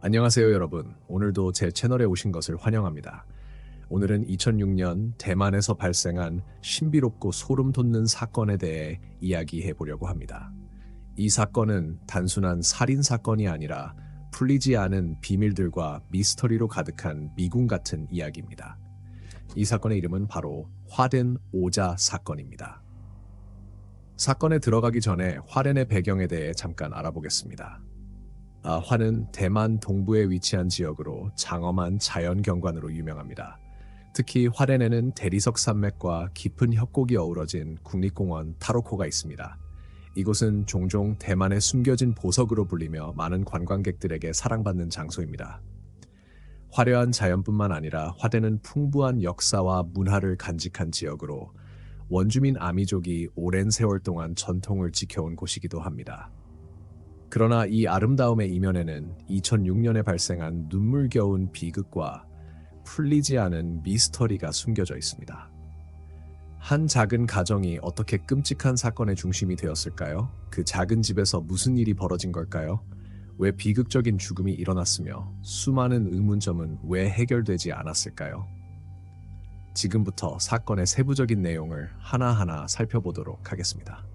안녕하세요, 여러분. 오늘도 제 채널에 오신 것을 환영합니다. 오늘은 2006년 대만에서 발생한 신비롭고 소름 돋는 사건에 대해 이야기해 보려고 합니다. 이 사건은 단순한 살인 사건이 아니라 풀리지 않은 비밀들과 미스터리로 가득한 미궁 같은 이야기입니다. 이 사건의 이름은 바로 화뎨 오자 사건입니다. 사건에 들어가기 전에 화뎨의 배경에 대해 잠깐 알아보겠습니다. 화는 대만 동부에 위치한 지역으로 장엄한 자연 경관으로 유명합니다. 특히 화뎨에는 대리석 산맥과 깊은 협곡이 어우러진 국립공원 타로코가 있습니다. 이곳은 종종 대만의 숨겨진 보석으로 불리며 많은 관광객들에게 사랑받는 장소입니다. 화려한 자연뿐만 아니라 화뎨는 풍부한 역사와 문화를 간직한 지역으로 원주민 아미족이 오랜 세월 동안 전통을 지켜온 곳이기도 합니다. 그러나 이 아름다움의 이면에는 2006년에 발생한 눈물겨운 비극과 풀리지 않은 미스터리가 숨겨져 있습니다. 한 작은 가정이 어떻게 끔찍한 사건의 중심이 되었을까요? 그 작은 집에서 무슨 일이 벌어진 걸까요? 왜 비극적인 죽음이 일어났으며 수많은 의문점은 왜 해결되지 않았을까요? 지금부터 사건의 세부적인 내용을 하나하나 살펴보도록 하겠습니다.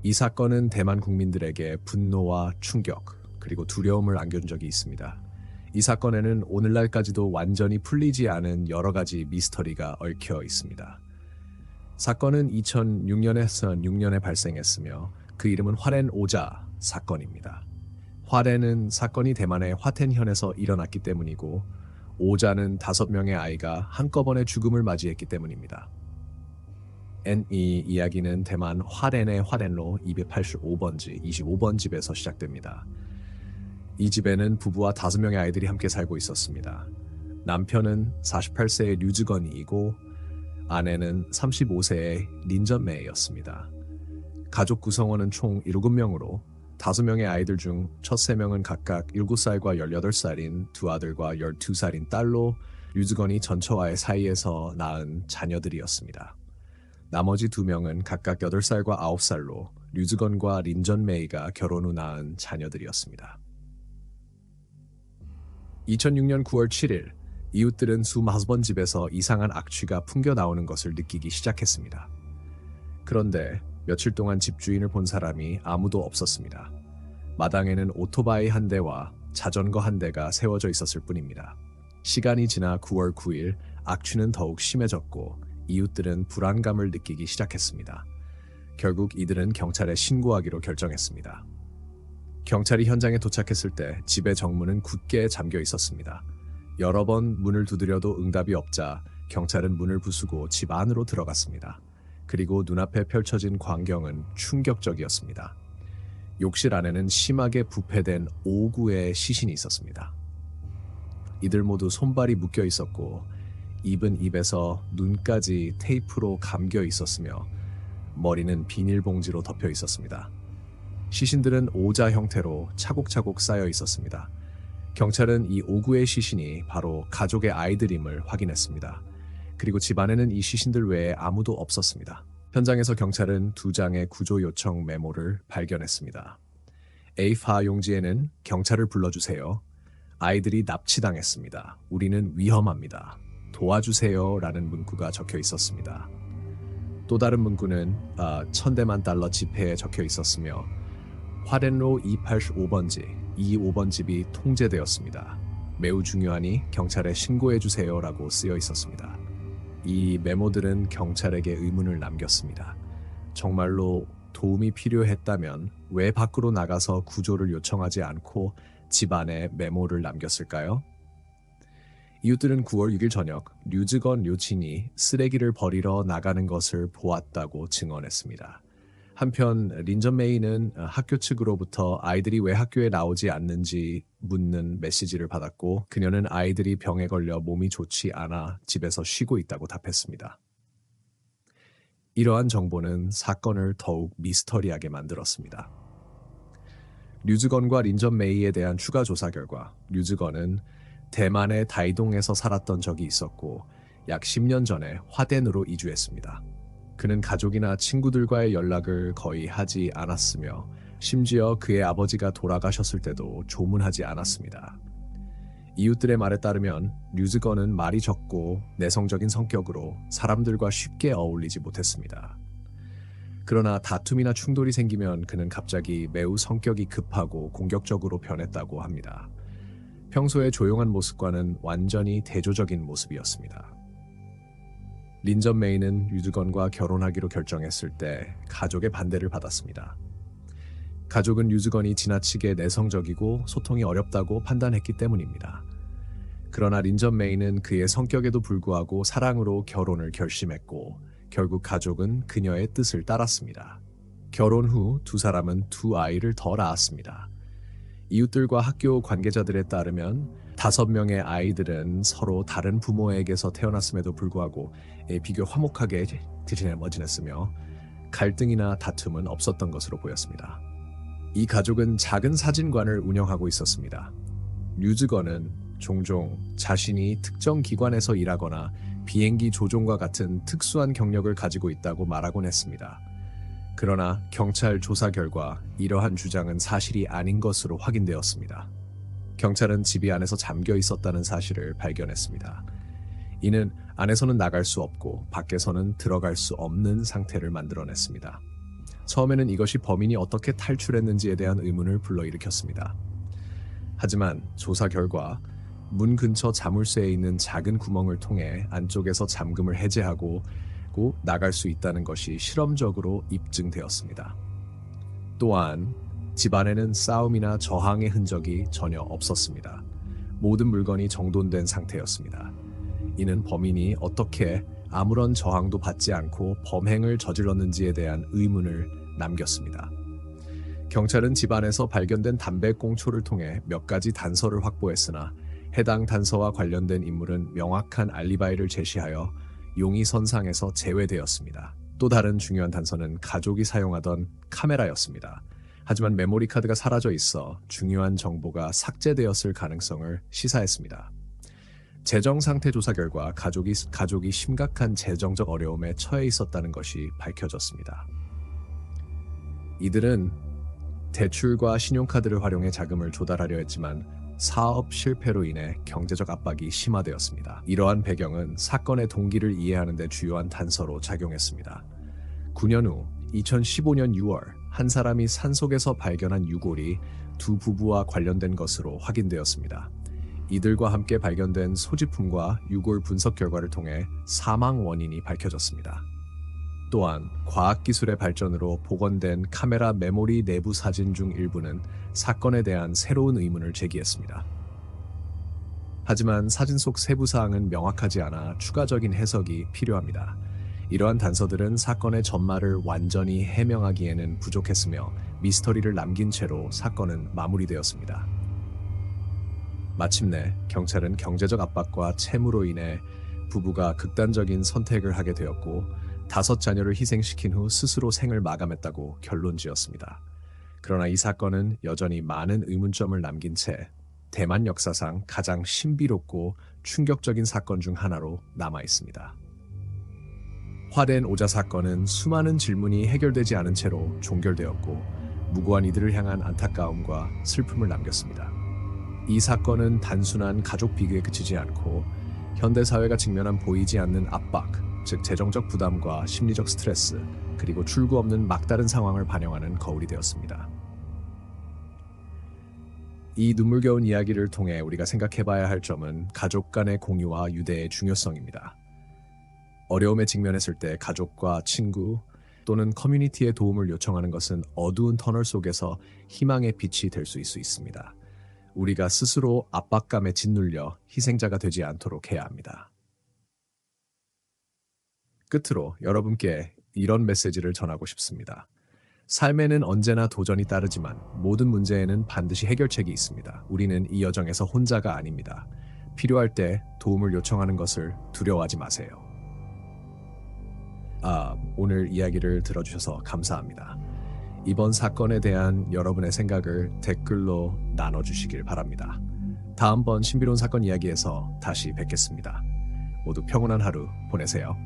이 사건은 대만 국민들에게 분노와 충격, 그리고 두려움을 안겨준 적이 있습니다. 이 사건에는 오늘날까지도 완전히 풀리지 않은 여러 가지 미스터리가 얽혀 있습니다. 사건은 2006년에 발생했으며 그 이름은 화뎨 오자 사건입니다. 화뎨는 사건이 대만의 화텐현에서 일어났기 때문이고 오자는 5명의 아이가 한꺼번에 죽음을 맞이했기 때문입니다. 이 이야기는 대만 화뎨의 화뎨로 285번지, 25번 집에서 시작됩니다. 이 집에는 부부와 5명의 아이들이 함께 살고 있었습니다. 남편은 48세의 류즈건이이고 아내는 35세의 린전메이였습니다. 가족 구성원은 총 7명으로 5명의 아이들 중 첫 3명은 각각 7살과 18살인 두 아들과 12살인 딸로 류즈건이 전처와의 사이에서 낳은 자녀들이었습니다. 나머지 2명은 각각 8살과 9살로 류즈건과 린전메이가 결혼 후 낳은 자녀들이었습니다. 2006년 9월 7일, 이웃들은 수 5번 집에서 이상한 악취가 풍겨 나오는 것을 느끼기 시작했습니다. 그런데 며칠 동안 집주인을 본 사람이 아무도 없었습니다. 마당에는 오토바이 한 대와 자전거 한 대가 세워져 있었을 뿐입니다. 시간이 지나 9월 9일, 악취는 더욱 심해졌고 이웃들은 불안감을 느끼기 시작했습니다. 결국 이들은 경찰에 신고하기로 결정했습니다. 경찰이 현장에 도착했을 때 집의 정문은 굳게 잠겨 있었습니다. 여러 번 문을 두드려도 응답이 없자 경찰은 문을 부수고 집 안으로 들어갔습니다. 그리고 눈앞에 펼쳐진 광경은 충격적이었습니다. 욕실 안에는 심하게 부패된 5구의 시신이 있었습니다. 이들 모두 손발이 묶여 있었고 입은 입에서 눈까지 테이프로 감겨 있었으며 머리는 비닐봉지로 덮여 있었습니다. 시신들은 오자 형태로 차곡차곡 쌓여 있었습니다. 경찰은 이 5구의 시신이 바로 가족의 아이들임을 확인했습니다. 그리고 집안에는 이 시신들 외에 아무도 없었습니다. 현장에서 경찰은 2장의 구조 요청 메모를 발견했습니다. A4 용지에는 경찰을 불러주세요. 아이들이 납치당했습니다. 우리는 위험합니다. 도와주세요 라는 문구가 적혀 있었습니다. 또 다른 문구는 1000대만 달러 지폐에 적혀 있었으며 화뎨로 285번지, 25번 집이 통제되었습니다. 매우 중요하니 경찰에 신고해주세요 라고 쓰여 있었습니다. 이 메모들은 경찰에게 의문을 남겼습니다. 정말로 도움이 필요했다면 왜 밖으로 나가서 구조를 요청하지 않고 집 안에 메모를 남겼을까요? 이웃들은 9월 6일 저녁 류즈건 료친이 쓰레기를 버리러 나가는 것을 보았다고 증언했습니다. 한편 린전메이는 학교 측으로부터 아이들이 왜 학교에 나오지 않는지 묻는 메시지를 받았고 그녀는 아이들이 병에 걸려 몸이 좋지 않아 집에서 쉬고 있다고 답했습니다. 이러한 정보는 사건을 더욱 미스터리하게 만들었습니다. 류즈건과 린전메이에 대한 추가 조사 결과 류즈건은 대만의 다이동에서 살았던 적이 있었고 약 10년 전에 화뎨으로 이주했습니다. 그는 가족이나 친구들과의 연락을 거의 하지 않았으며 심지어 그의 아버지가 돌아가셨을 때도 조문하지 않았습니다. 이웃들의 말에 따르면 류즈건은 말이 적고 내성적인 성격으로 사람들과 쉽게 어울리지 못했습니다. 그러나 다툼이나 충돌이 생기면 그는 갑자기 매우 성격이 급하고 공격적으로 변했다고 합니다. 평소의 조용한 모습과는 완전히 대조적인 모습이었습니다. 린전 메이는 류즈건과 결혼하기로 결정했을 때 가족의 반대를 받았습니다. 가족은 류즈건이 지나치게 내성적이고 소통이 어렵다고 판단했기 때문입니다. 그러나 린전 메이는 그의 성격에도 불구하고 사랑으로 결혼을 결심했고 결국 가족은 그녀의 뜻을 따랐습니다. 결혼 후 두 사람은 두 아이를 더 낳았습니다. 이웃들과 학교 관계자들에 따르면 5명의 아이들은 서로 다른 부모에게서 태어났음에도 불구하고 비교 화목하게 지냈으며 갈등이나 다툼은 없었던 것으로 보였습니다. 이 가족은 작은 사진관을 운영하고 있었습니다. 류즈건은 종종 자신이 특정 기관에서 일하거나 비행기 조종과 같은 특수한 경력을 가지고 있다고 말하곤 했습니다. 그러나 경찰 조사 결과 이러한 주장은 사실이 아닌 것으로 확인되었습니다. 경찰은 집이 안에서 잠겨 있었다는 사실을 발견했습니다. 이는 안에서는 나갈 수 없고 밖에서는 들어갈 수 없는 상태를 만들어냈습니다. 처음에는 이것이 범인이 어떻게 탈출했는지에 대한 의문을 불러일으켰습니다. 하지만 조사 결과 문 근처 자물쇠에 있는 작은 구멍을 통해 안쪽에서 잠금을 해제하고 나갈 수 있다는 것이 실험적으로 입증되었습니다. 또한 집 안에는 싸움이나 저항의 흔적이 전혀 없었습니다. 모든 물건이 정돈된 상태였습니다. 이는 범인이 어떻게 아무런 저항도 받지 않고 범행을 저질렀는지에 대한 의문을 남겼습니다. 경찰은 집 안에서 발견된 담배꽁초를 통해 몇 가지 단서를 확보했으나 해당 단서와 관련된 인물은 명확한 알리바이를 제시하여 용의선상에서 제외되었습니다. 또 다른 중요한 단서는 가족이 사용하던 카메라였습니다. 하지만 메모리 카드가 사라져 있어 중요한 정보가 삭제되었을 가능성을 시사했습니다. 재정 상태 조사 결과 가족이 심각한 재정적 어려움에 처해 있었다는 것이 밝혀졌습니다. 이들은 대출과 신용카드를 활용해 자금을 조달하려 했지만 사업 실패로 인해 경제적 압박이 심화되었습니다. 이러한 배경은 사건의 동기를 이해하는 데 주요한 단서로 작용했습니다. 9년 후 2015년 6월 한 사람이 산속에서 발견한 유골이 두 부부와 관련된 것으로 확인되었습니다. 이들과 함께 발견된 소지품과 유골 분석 결과를 통해 사망 원인이 밝혀졌습니다. 또한 과학기술의 발전으로 복원된 카메라 메모리 내부 사진 중 일부는 사건에 대한 새로운 의문을 제기했습니다. 하지만 사진 속 세부 사항은 명확하지 않아 추가적인 해석이 필요합니다. 이러한 단서들은 사건의 전말을 완전히 해명하기에는 부족했으며 미스터리를 남긴 채로 사건은 마무리되었습니다. 마침내 경찰은 경제적 압박과 채무로 인해 부부가 극단적인 선택을 하게 되었고 5자녀를 희생시킨 후 스스로 생을 마감했다고 결론지었습니다. 그러나 이 사건은 여전히 많은 의문점을 남긴 채 대만 역사상 가장 신비롭고 충격적인 사건 중 하나로 남아 있습니다. 화된 오자 사건은 수많은 질문이 해결되지 않은 채로 종결되었고 무고한 이들을 향한 안타까움과 슬픔을 남겼습니다. 이 사건은 단순한 가족 비극에 그치지 않고 현대 사회가 직면한 보이지 않는 압박, 즉 재정적 부담과 심리적 스트레스, 그리고 출구 없는 막다른 상황을 반영하는 거울이 되었습니다. 이 눈물겨운 이야기를 통해 우리가 생각해봐야 할 점은 가족 간의 공유와 유대의 중요성입니다. 어려움에 직면했을 때 가족과 친구 또는 커뮤니티의 도움을 요청하는 것은 어두운 터널 속에서 희망의 빛이 될 수 있습니다. 우리가 스스로 압박감에 짓눌려 희생자가 되지 않도록 해야 합니다. 끝으로 여러분께 이런 메시지를 전하고 싶습니다. 삶에는 언제나 도전이 따르지만 모든 문제에는 반드시 해결책이 있습니다. 우리는 이 여정에서 혼자가 아닙니다. 필요할 때 도움을 요청하는 것을 두려워하지 마세요. 오늘 이야기를 들어주셔서 감사합니다. 이번 사건에 대한 여러분의 생각을 댓글로 나눠주시길 바랍니다. 다음번 신비로운 사건 이야기에서 다시 뵙겠습니다. 모두 평온한 하루 보내세요.